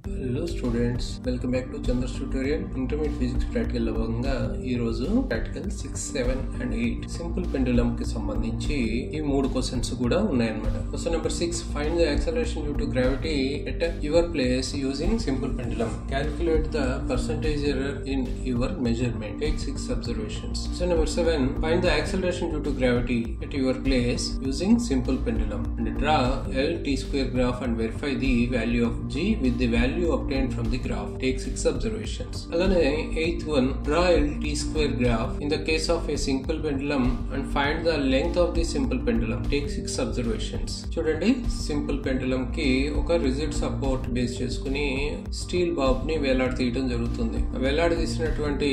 Hello students, welcome back to Chandra's tutorial. Intermediate physics practical లో భాగంగా ఈ రోజు ప్రాక్టికల్ 6, 7 and 8 సింపుల్ పెండులం కి సంబంధించి ఈ మూడు క్వశ్చన్స్ కూడా ఉన్నాయన్నమాట. Question number 6, find the acceleration due to gravity at your place using simple pendulum. Calculate the percentage error in your measurement. Take 6 observations. Question number 7, find the acceleration due to gravity at your place using simple pendulum and draw L t-square graph and verify the value of g with the value obtained from the graph. Take 6 observations. Alane 8th one, draw L t-square graph in the case of a simple pendulum and find the length of the simple pendulum. Take 6 observations. చూడండి, simple pendulum కి ఒక rigid support base చేసుకుని steel Bob ని వేలాడతీయడం జరుగుతుంది. వేలాడదీసినటువంటి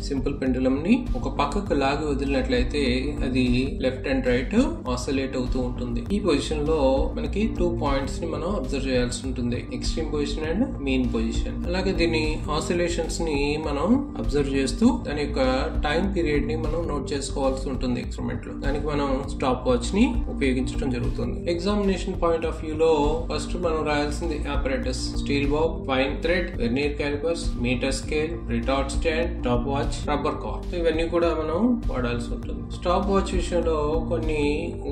simple pendulum ని ఒక పక్కకు లాగి వదిలినట్లయితే అది లెఫ్ట్ అండ్ రైట్ ఆసిలేట్ అవుతూ ఉంటుంది. ఈ పొజిషన్ లో మనకి 2 పాయింట్స్ ని మనం అబ్జర్వ్ చేయాల్సి ఉంటుంది, extreme position and mean position. అలాగే దీని ఆసిలేషన్స్ ని మనం అబ్జర్వ్ చేస్తూ దాని యొక్క టైం పీరియడ్ ని మనం నోట్ చేసుకోవాల్సి ఉంటుంది ఎక్స్పెరిమెంట్ లో. దానికి మనం స్టాప్ వాచ్ ని ఉపయోగించడం జరుగుతుంది. ఎగ్జామినేషన్ పాయింట్ ఆఫ్ వ్యూ లో ఫస్ట్ మనం రాయాల్సింది apparatus, steel bob, fine thread, vernier callipers, metre scale, retort stand, stop watch, rubber card. ఇవన్నీ కూడా మనం వాడాల్సి ఉంటుంది. స్టాప్ వాచ్ విషయంలో కొన్ని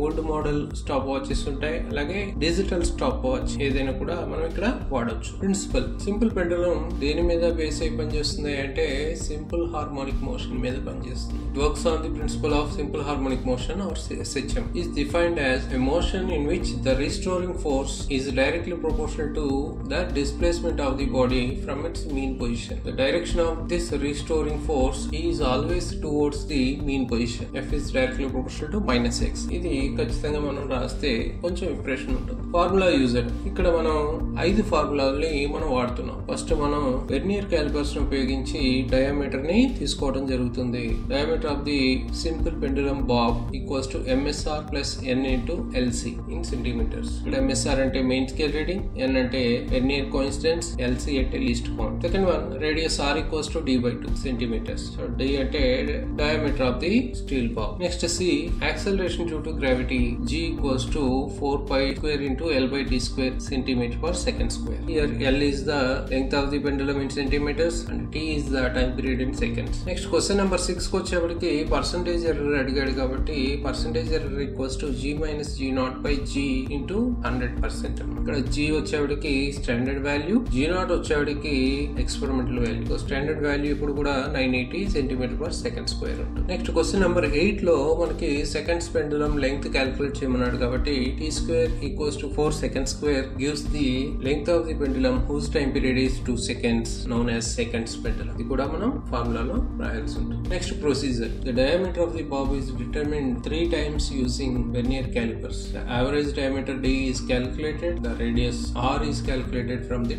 ఓల్డ్ మోడల్ స్టాప్ వాచెస్ ఉంటాయి, అలాగే డిజిటల్ స్టాప్ వాచ్ ఏదైనా కూడా మనం ఇక్కడ వాడొచ్చు. ప్రిన్సిపల్, సింపుల్ పెండులం దేని మీద బేస్ అయి పనిచేస్తుంది అంటే సింపుల్ హార్మోనిక్ మోషన్ మీద పనిచేస్తుంది. It works on the principle of simple harmonic motion or SHM. Is defined as a motion in which the restoring force is directly proportional to the displacement of the body from its mean position. The direction of this restoring force is always towards the mean position. F is directly proportional to -x. ఇది ఖచ్చితంగా మనం రాస్తే కొంచెం impression ఉంటుంది. Formula user, ఇక్కడ మనం 5 ఫార్ములాలని మనం వాడుతున్నాం. ఫస్ట్ మనం వెర్నియర్ క్యాలిపర్స్ ని ఉపయోగించి డయామీటర్ ని తీసుకోవడం జరుగుతుంది. Diameter of the simple pendulum bob equals to MSR plus N into LC in centimetres. ఇక్కడ MSR అంటే మెయిన్ స్కేల్ రీడింగ్, N అంటే వెర్నియర్ కోఇన్సిడెన్స్, LC అంటే least count. Second one, radius R equals to D/2 centimetres. So D అంటే diameter of the steel bob. Next C, acceleration due to gravity, G equals to 4π² into L/t² centimeter per second square. Here L is the length of the pendulum in centimeters and T is the time period in seconds. Next question number 6 కి వచ్చేప్పటికి percentage error అడిగాడు కాబట్టి percentage error equals to G - G0 by G into 100%. ఇక్కడ G వచ్చేప్పటికి standard value, G0 వచ్చేప్పటికి experimental value. Standard value ఇప్పుడు కూడా 980 centimeter per second square ఉంటుంది. నెక్స్ట్ క్వశ్చన్ నెంబర్ 8 లో మనకి సెకండ్స్ పెండులం లెంగ్త్ క్యాలిక్యులేట్ చేయమన్నాడు కాబట్టి T² equals to 4 second square gives the length of the pendulum whose time period is 2 seconds known as seconds pendulum. ఇది కూడా మనం ఫార్ములాలో రాయాల్సి ఉంటుంది. Next procedure, the diameter of the bob is determined 3 times using vernier calipers. The average diameter D is calculated, the radius R is calculated from the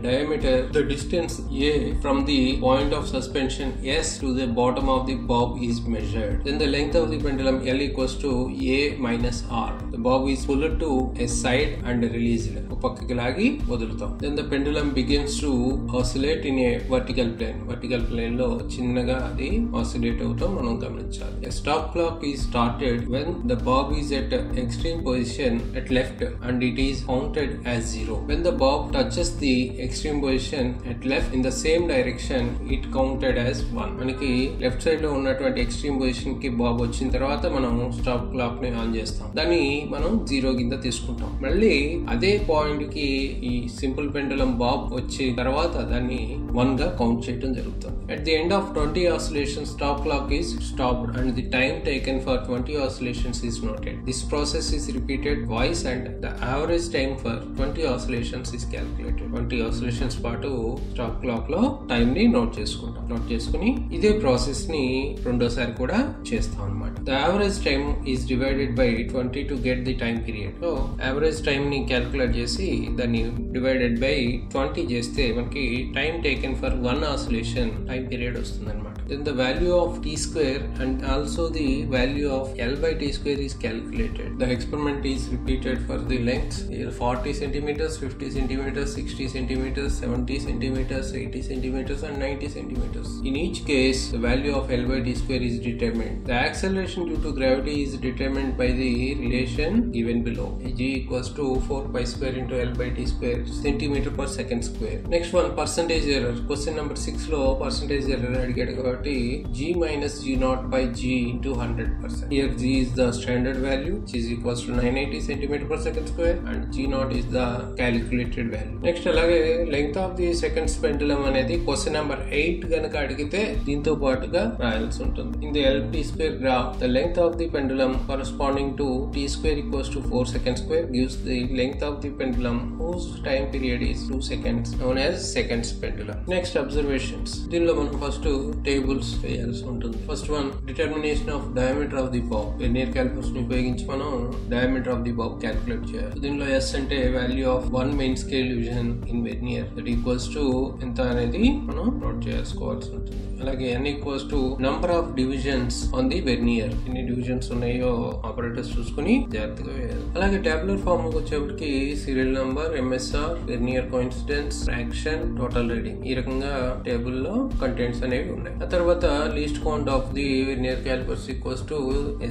diameter. The distance A from the point of suspension S to the bottom of the bob is measured. Then the length of the pendulum L equals to A minus R. The bob is pulled to a side and released. పక్కకి లాగి వదులుతాం. Then the pendulum begins to oscillate in a vertical plane. Vertical plane లో చిన్నగా అది oscillate అవుతాం మనం గమనించాలి. A stop clock is started when the bob is at extreme position at left and it is counted as 0. When the bob touches the extreme position at left in the same direction, it counted as 1. మనకి left side లో ఉన్నటువంటి extreme position కి Bob వచ్చిన తర్వాత మనం stop clock ని on చేస్తాం. దాన్ని మనం 0 కింద తీసుకుంటాం. మళ్ళీ అదే పాయింట్ కి ఈ సింపుల్ పెండులం బాబ్ వచ్చిన తర్వాత దాన్ని 1 గా కౌంట్ చేయడం జరుగుతుంది. At the end of 20 oscillations, stop clock is stopped and the time taken for 20 oscillations is noted. This process is repeated twice and the average time for 20 oscillations is calculated. 20 oscillations పాటు stop clock లో time ని note చేసుకుంటాం. Note చేసుకుని ఇదే process ని రెండోసారి కూడా చేస్తాం అన్నమాట. The average time is divided by 20 to get the time period. So average time ని క్యాల్కులేట్ చేసి దాన్ని డివైడెడ్ బై 20 చేస్తే మనకి time taken for 1 oscillation time period వస్తుంది అనమాట. Then the value of t² and also the value of L/t² is calculated. The experiment is repeated for the lengths 40 centimeters, 50 centimeters, 60 centimeters, 70 centimeters, 80 centimeters and 90 centimeters. In each case, the value of L/t² is determined. The acceleration due to gravity is determined by the relation given below. G equals to 4 pi square into L by T square centimeter per second square. Next one, percentage error. Question number 6 లో percentage error అడిగాడు కాబట్టి G minus G naught by G into 100%. Here G is the standard value, which is equals to 980 centimeter per second square, and G naught is the calculated value. Next అలాగే length of the seconds pendulum అనేది question number 8 గనక అడిగితే దీంతో పాటుగా రాయాల్సి ఉంటుంది. In the L T square graph, the length of the pendulum corresponding to T square equals to 4 second square gives the length of the pendulum whose time period is 2 seconds, known as seconds pendulum. Next, observations. దీనిలో మనం first tables వేయాల్సి ఉంటుంది. First one, determination of diameter of the Bob. Vernier callipers ని ఉపయోగించి మనం diameter of the Bob calculate చేయాలి. దీనిలో S అంటే value of 1 main scale division in vernier, that equals to ఎంత అనేది మనం నోట్ చేసుకోవాల్సి ఉంటుంది. అలాగే N equals to number of divisions on the vernier. ఎన్ని డివిజన్స్ ఉన్నాయో ఆపరేటర్స్ చూసుకుని జాగ్రత్తగా వేయాలి. అలాగే టాబ్యులర్ ఫామ్ వచ్చేప్పటికి serial number, MSR, vernier coincidence, fraction, total reading, ఈ రకంగా టేబుల్ లో కంటెంట్స్ అనేవి ఉన్నాయి. ఆ తర్వాత least count of the vernier callipers equals to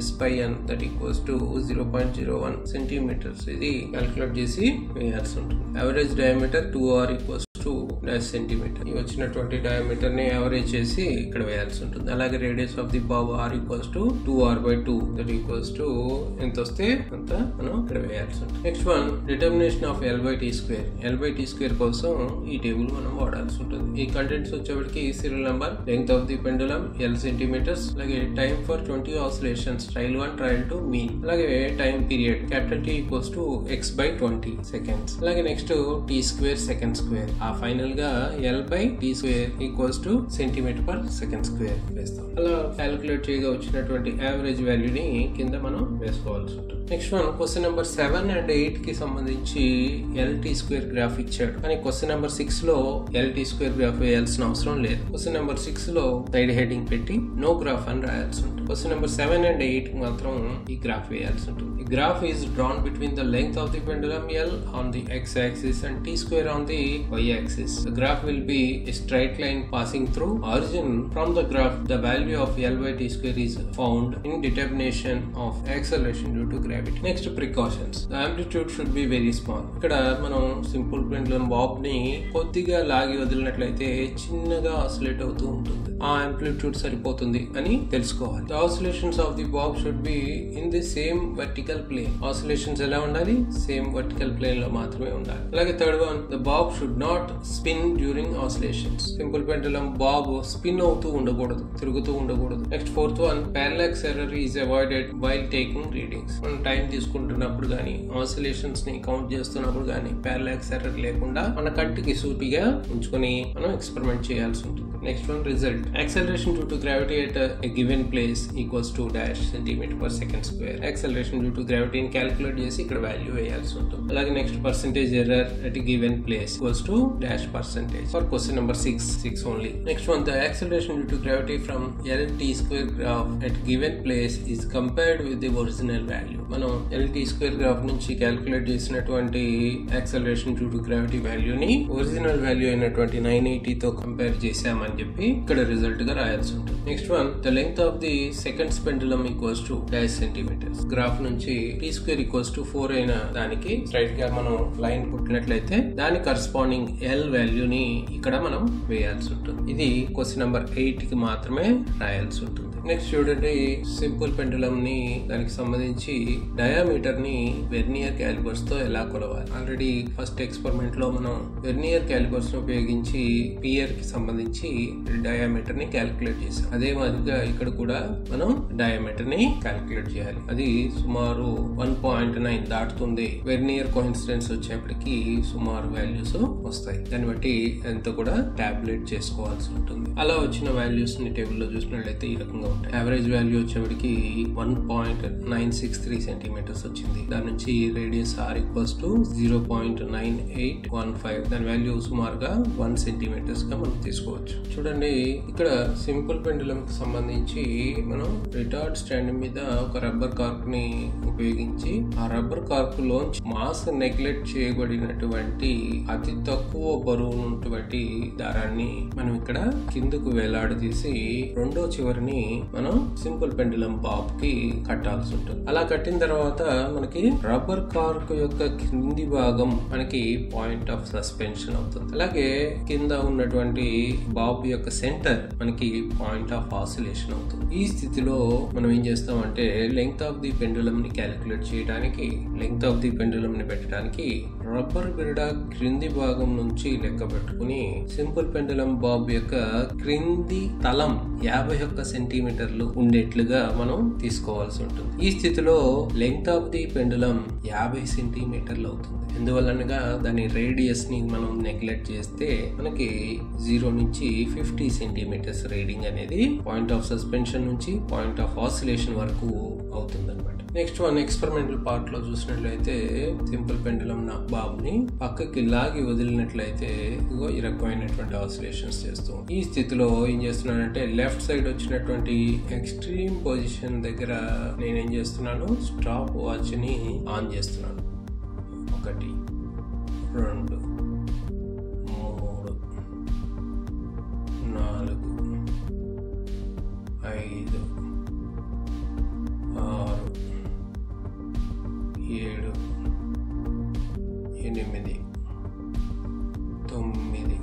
S by N, that equals to 0.01 centimetres. ఇది క్యాలిక్యులేట్ చేసి వేయాల్సి ఉంటుంది. Average diameter 2R equals centimetre. ఈ వచ్చినటువంటి డయామీటర్ ని యావరేజ్ చేసి ఇక్కడ వేయాల్సి ఉంటుంది. అలాగే radius of the bob R equals to 2R/2, that equals to ఎంత వస్తే అంత మనం ఇక్కడ వేయాల్సి ఉంటుంది. Next one, determination of L by T square. L by T square కోసం ఈ టేబుల్ మనం వాడాల్సి ఉంటుంది. ఈ కంటెంట్స్ వచ్చేప్పటికి serial number, length of the pendulum L centimetres, అలాగే time for 20 oscillations, trial 1, trial 2, mean, అలాగే time period capital T equals to x/20 seconds. అలాగే next T square second square. Final గా L by T square equals to centimetre per second square వేస్తాం. అలా calculate చేయగా వచ్చినటువంటి average వాల్యూని కింద మనం వేసుకోవాల్సి ఉంటుంది. Next one, question number 7 and 8 కి సంబంధించి LT స్క్వేర్ గ్రాఫ్ ఇచ్చాడు, కానీ క్వశ్చన్ నెంబర్ 6 లో LT స్క్వేర్ గ్రాఫ్ వేయాల్సిన అవసరం లేదు. క్వశ్చన్ నెంబర్ 6 లో సైడ్ హెడ్డింగ్ పెట్టి నో గ్రాఫ్ అని రాయాల్సి ఉంటుంది. క్వశ్చన్ నెంబర్ 7 and 8 కి మాత్రం ఈ గ్రాఫ్ వేయాల్సి ఉంటుంది. ఈ graph is drawn between the length of the pendulum L on the x-axis and T square on the y-axis. The graph will be a straight line passing through origin. From the graph, the value of L by T square is found in determination of acceleration due to gravity. Next, precautions. The amplitude should be very small. ఇక్కడ మనం simple pendulum Bob ని కొద్దిగా లాగి వదిలినట్లయితే చిన్నగా oscillate అవుతూ ఉంటుంది. ఆ amplitude సరిపోతుంది అని తెలుసుకోవాలి. The oscillations of the bob should be in the same vertical plane. Oscillations ఎలా ఉండాలి? సేమ్ వర్టికల్ ప్లేన్ లో మాత్రమే ఉండాలి. అలాగే third one, the bob should not spin during oscillations. Simple pendulum Bob spin అవుతూ ఉండకూడదు, తిరుగుతూ ఉండకూడదు. Next fourth one, parallax error is avoided while taking readings. మనం టైం తీసుకుంటున్నప్పుడు కానీ ఆసిలేషన్స్ ని కౌంట్ చేస్తున్నప్పుడు కానీ parallax error లేకుండా మన కంటికి సూటిగా ఉంచుకొని మనం ఎక్స్పెరిమెంట్ చేయాల్సి ఉంటుంది. Next one, result. Acceleration due to gravity at a given place equals to dash centimeter per second square. Acceleration due to gravity ని క్యాలిక్యులేట్ చేసి ఇక్కడ వాల్యూ వేయాల్సి ఉంటుంది. అలాగే next, percentage error at a given place equals to dash percentage. For question number 6 only. Next one, the acceleration due to gravity from LT square graph at given place is compared with the original value. మనం LT square graph నుంచి calculate చేసినటువంటి acceleration due to gravity value ని original value అయినటువంటి 980 తో compare చేసామని చెప్పి ఇక్కడ result గా రాయాల్సి ఉంటుంది. Next one, the length of the seconds pendulum equals to dash centimetres. Graph నుంచి T స్క్వేర్ ఈక్వల్స్ టు 4 అయిన దానికి స్ట్రైట్ గా మనం లైన్ పుట్టినట్లయితే దాని కరస్పాండింగ్ L వాల్యూని ఇక్కడ మనం వేయాల్సి ఉంటుంది. ఇది క్వశ్చన్ నెంబర్ 8 కి మాత్రమే రాయాల్సి ఉంటుంది. నెక్స్ట్ చూడండి, సింపుల్ పెండులం ని దానికి సంబంధించి డయామీటర్ ని వెర్నియర్ క్యాలిపర్స్ తో ఎలా కొలవాలి. ఆల్రెడీ ఫస్ట్ ఎక్స్పెరిమెంట్ లో మనం వెర్నియర్ క్యాలిపర్స్ ను ఉపయోగించి పియర్ కి సంబంధించి డయామీటర్ ని క్యాలిక్యులేట్ చేసాం. అదే మాదిరిగా ఇక్కడ కూడా మనం డయామీటర్ ని క్యాలిక్యులేట్ చేయాలి. అది సుమారు 1.9 దాటుతుంది. వెర్నియర్ కోఇన్సిడెన్స్ వచ్చేప్పటికి సుమారు వాల్యూస్ వస్తాయి. దాన్ని బట్టి ఎంత కూడా టాబ్లెట్ చేసుకోవాల్సి ఉంటుంది. అలా వచ్చిన వాల్యూస్ ని టేబుల్ లో చూసినట్లయితే ఈ రకంగా ఉంటాయి. యావరేజ్ వాల్యూ వచ్చేప్పటికి 1.963 సెంటీమీటర్స్ వచ్చింది. దాని నుంచి రేడియస్ R ఈక్వల్స్ టు 0.9815. దాని వాల్యూ సుమారుగా 1 సెంటీమీటర్స్ గా మనం తీసుకోవచ్చు. చూడండి, ఇక్కడ సింపుల్ పెండులం పెండులం కి సంబంధించి మనం రిటార్డ్ స్టాండ్ మీద ఒక రబ్బర్ కార్క్ ని ఉపయోగించి ఆ రబ్బర్ కార్క్ లోంచి మాస్ నెగ్లెక్ట్ చేయబడినటువంటి అతి తక్కువ బరువు ఉన్నటువంటి దారాన్ని మనం ఇక్కడ కిందకు వేలాడదీసి రెండో చివరిని మనం సింపుల్ పెండులం బాబ్ కి కట్టాల్సి ఉంటుంది. అలా కట్టిన తర్వాత మనకి రబ్బర్ కార్క్ యొక్క కింది భాగం మనకి పాయింట్ ఆఫ్ సస్పెన్షన్ అవుతుంది. అలాగే కింద ఉన్నటువంటి బాబ్ యొక్క సెంటర్ మనకి పాయింట్ ఆఫ్ ఆసిలేషన్ అవుతుంది. ఈ స్థితిలో మనం ఏం చేస్తామంటే లెంగ్త్ ఆఫ్ ది పెండులం ని క్యాలిక్యులేట్ చేయడానికి, లెంగ్త్ ఆఫ్ ది పెండులం ని పెట్టడానికి రబ్బర్ బిరడా క్రింది భాగం నుంచి లెక్క పెట్టుకుని సింపుల్ పెండులం బాబ్ యొక్క క్రింది తలం 51 సెంటీమీటర్లు ఉండేట్లుగా మనం తీసుకోవాల్సి ఉంటుంది. ఈ స్థితిలో లెంగ్త్ ఆఫ్ ది పెండులం 50 సెంటీమీటర్లు అవుతుంది. ఎందువల్లనగా దాని రేడియస్ ని మనం నెగ్లెక్ట్ చేస్తే మనకి 0 నుంచి 50 సెంటీమీటర్స్ రీడింగ్ అనేది పాయింట్ ఆఫ్ సస్పెన్షన్ నుంచి పాయింట్ ఆఫ్ ఆసిలేషన్ వరకు అవుతుంది అనమాట. నెక్స్ట్ వన్ ఎక్స్పెరిమెంటల్ పార్ట్ లో చూసినట్లయితే సింపుల్ పెండులం బాబ్ ని పక్కకి లాగి వదిలినట్లయితే ఇగో ఈ రకమైనటువంటి ఆసిలేషన్స్ చేస్తాం. ఈ స్థితిలో ఏం చేస్తున్నానంటే లెఫ్ట్ సైడ్ వచ్చినటువంటి ఎక్స్ట్రీమ్ పొజిషన్ దగ్గర నేనేం చేస్తున్నాను, స్టాప్ వాచ్ ని ఆన్ చేస్తున్నాను. 1 2 3 4 5 6 7 8 9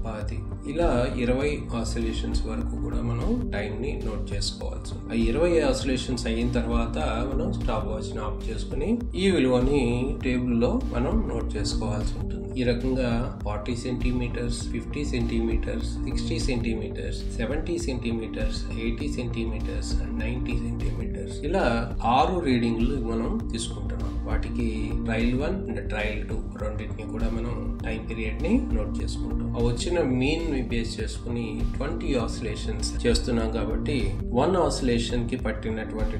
10 ఇలా 20 ఆసిలేషన్స్ వరకు కూడా మనం టైం ని నోట్ చేసుకోవాల్సి ఉంది. ఆ 20 ఆసిలేషన్స్ అయిన తర్వాత మనం స్టాప్ వాచ్ ని ఆఫ్ చేసుకుని ఈ విలువని టేబుల్ లో మనం నోట్ చేసుకోవాల్సి ఉంటుంది. ఈ రకంగా 40 centimetres, 50 centimetres, 60 centimetres, 70 centimetres, 80 centimetres, 90 centimetres ఇలా 6 రీడింగ్లు మనం తీసుకుంటున్నాం. వాటికి ట్రయల్ 1 అండ్ ట్రయల్ 2 రెండింటిని కూడా మనం టైం పీరియడ్ ని నోట్ చేసుకుంటాం. ఆ వచ్చిన మీన్ ని బేస్ చేసుకుని 20 ఆసిలేషన్స్ చేస్తున్నాం కాబట్టి 1 ఆసిలేషన్ కి పట్టినటువంటి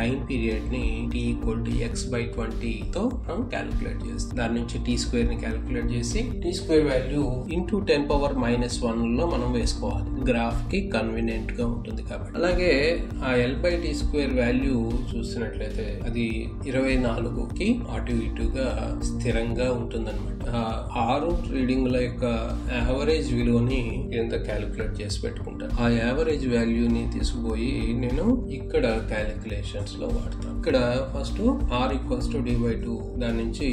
టైం పీరియడ్ ని t=x/20 తో మనం క్యాలిక్యులేట్ చేస్తాం. దాని నుంచి t² ని క్యాలిక్యులేట్ చేసి t² వాల్యూ ఇంటూ 10⁻⁻1 లో మనం వేసుకోవాలి. గ్రాఫ్ కి కన్వీనియంట్ గా ఉంటుంది కాబట్టి. అలాగే ఆ l/t² వాల్యూ చూసినట్లయితే అది 24కి అటు ఇటుగా స్థిరంగా ఉంటుందన్నమాట. 6 రీడింగ్ల యొక్క యావరేజ్ విలువని కింద క్యాలిక్యులేట్ చేసి పెట్టుకుంటాను. ఆ యావరేజ్ వాల్యూని తీసుకుపోయి నేను ఇక్కడ క్యాలిక్యులేషన్స్ లో వాడతాను. ఇక్కడ ఫస్ట్ r=d/2 దాని నుంచి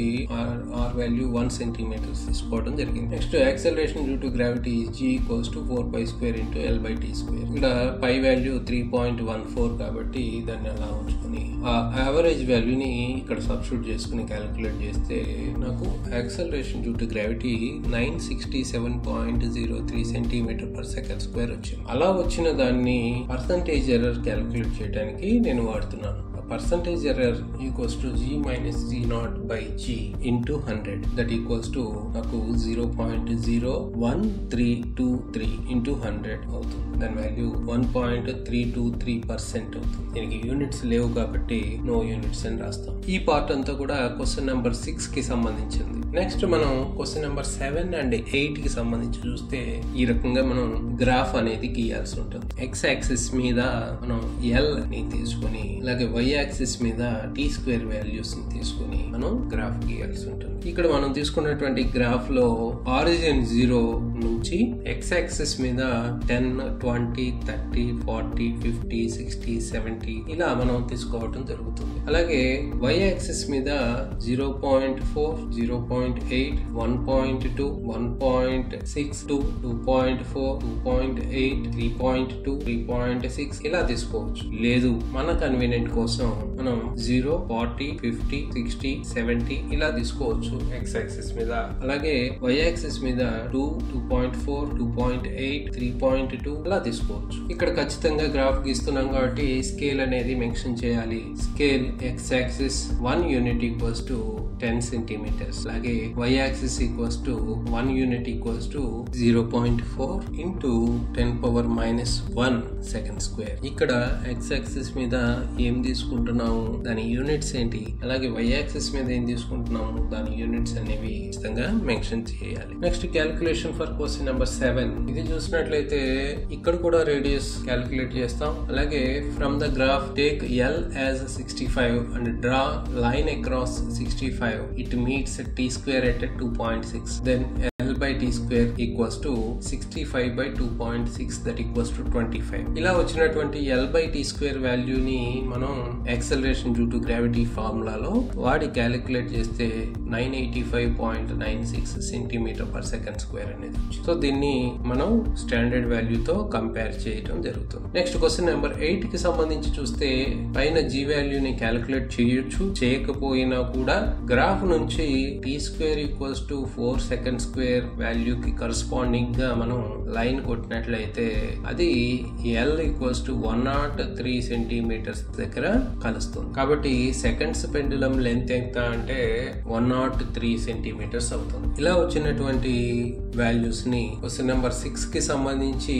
r వాల్యూ 1 సెంటీమీటర్ తీసుకోవడం జరిగింది. Next acceleration due to gravity g=4π² × l/t². ఇక్కడ పై వాల్యూ 3.14 కాబట్టి దాన్ని అలా ఉంచుకొని ఆ యావరేజ్ వాల్యూని ఇక్కడ సబ్స్టిట్యూట్ చేసుకుని క్యాలిక్యులేట్ చేస్తే నాకు acceleration due to gravity 967.03 cm/s² వచ్చింది. అలా వచ్చిన దాన్ని పర్సంటేజ్ ఎర్రర్ క్యాలిక్యులేట్ చేయడానికి నేను వాడుతున్నాను. percentage error equals to g minus g0/g into 100 that equals to నాకు 0.01323 into 100 అవుతుంది. దాని వాల్యూ 1.323% అవుతుంది. దీనికి యూనిట్స్ లేవు కాబట్టి నో యూనిట్స్ అని రాస్తాం. ఈ పార్ట్ అంతా కూడా క్వశ్చన్ నెంబర్ 6 కి సంబంధించింది. నెక్స్ట్ మనం క్వశ్చన్ నెంబర్ 7 అండ్ 8 కి సంబంధించి చూస్తే ఈ రకంగా మనం గ్రాఫ్ అనేది గీయాల్సి ఉంటుంది. x యాక్సిస్ మీద మనం l ని తీసుకొని అలాగే y యాక్సిస్ మీద t² వాల్యూస్ ని తీసుకొని మనం గ్రాఫ్ గీయాల్సి ఉంటుంది. ఇక్కడ మనం తీసుకున్నటువంటి గ్రాఫ్ లో ఆరిజిన్ 0 నుంచి x యాక్సిస్ మీద 10, 20, 30, 40, 50, 60, 70 ఇలా మనం తీసుకోవడం జరుగుతుంది. అలాగే y యాక్సిస్ మీద 0.4, 0.8, 1.2, 1.62, 2.4, 2.8, 3.2, 3.6 ఇలా తీసుకోవచ్చు. లేదు మన కన్వీనియంట్ కోసం మనం 0, 40, 50, 60, 70 ఇలా తీసుకోవచ్చు x యాక్సిస్ మీద. అలాగే y యాక్సిస్ మీద 2, 2.4, 2.8, 3.2 ఇలా తీసుకోవచ్చు. ఇక్కడ ఖచ్చితంగా గ్రాఫ్ గీస్తున్నాం కాబట్టి స్కేల్ అనేది మెన్షన్ చేయాలి. Scale x axis 1 unit equals to 10 centimetres. అలాగే అలాగే y axis equals to 1 unit equals to 0.4 into 10⁻⁻1 second square. ఇక్కడ x యాక్సిస్ మీద ఏం తీసుకుంటున్నాము, దాని యూనిట్స్ ఏంటి, అలాగే y యాక్సిస్ మీద ఏం తీసుకుంటున్నాము, దాని యూనిట్స్ అనేవి ఖచ్చితంగా మెన్షన్ చేయాలి. Next calculation for question number 7. ఇది చూసినట్లయితే ఇక్కడ కూడా రేడియస్ క్యాలిక్యులేట్ చేస్తాం. అలాగే from the graph take L as 65 and draw line across 65. It meets t square at 2.6. Then L by t square equals to 65 by 2.6, that equals to 25. ఇలా వచ్చినటువంటి L by t square వాల్యూని మనం acceleration due to gravity ఫార్ములాలో వాడి calculate చేస్తే 985.96 centimetre per second square అనేది. So దీన్ని మనం standard వాల్యూతో compare చేయడం జరుగుతుంది. నెక్స్ట్ క్వశ్చన్ నెంబర్ 8 కి సంబంధించి చూస్తే పైన g వాల్యూని క్యాలిక్యులేట్ చేయొచ్చు, చేయకపోయినా కూడా గ్రాఫ్ నుంచి t square equals to 4 second square value కి కరస్పాండింగ్ గా మనం లైన్ కొట్టినట్లయితే అది L ఈక్వల్స్ టు 103 సెంటీమీటర్స్ దగ్గర కలుస్తుంది. కాబట్టి సెకండ్స్ పెండులం లెంత్ ఎంత అంటే 103 సెంటీమీటర్స్ అవుతుంది. ఇలా వచ్చినటువంటి వాల్యూస్ ని క్వశ్చన్ నెంబర్ 6 కి సంబంధించి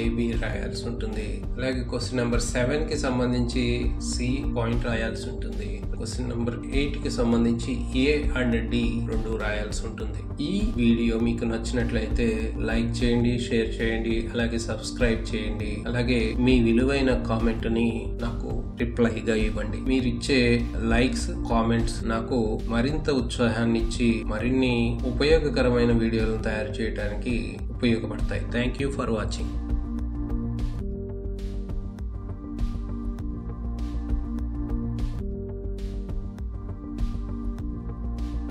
AB రాయాల్సి ఉంటుంది. అలాగే క్వశ్చన్ నెంబర్ 7 కి సంబంధించి C పాయింట్ రాయాల్సి ఉంటుంది. క్వశ్చన్ నెంబర్ 8 కి సంబంధించి A అండ్ D రెండు రాయాల్సి ఉంటుంది. ఈ వీడియో మీకు నచ్చినట్లయితే లైక్ చేయండి, షేర్ చేయండి, అలాగే సబ్స్క్రైబ్ చేయండి. అలాగే మీ విలువైన కామెంట్ ని నాకు రిప్లైగా ఇవ్వండి. మీరు ఇచ్చే లైక్స్, కామెంట్స్ నాకు మరింత ఉత్సాహాన్ని ఇచ్చి మరిన్ని ఉపయోగకరమైన వీడియోలను తయారు చేయడానికి ఉపయోగపడతాయి. Thank you for watching.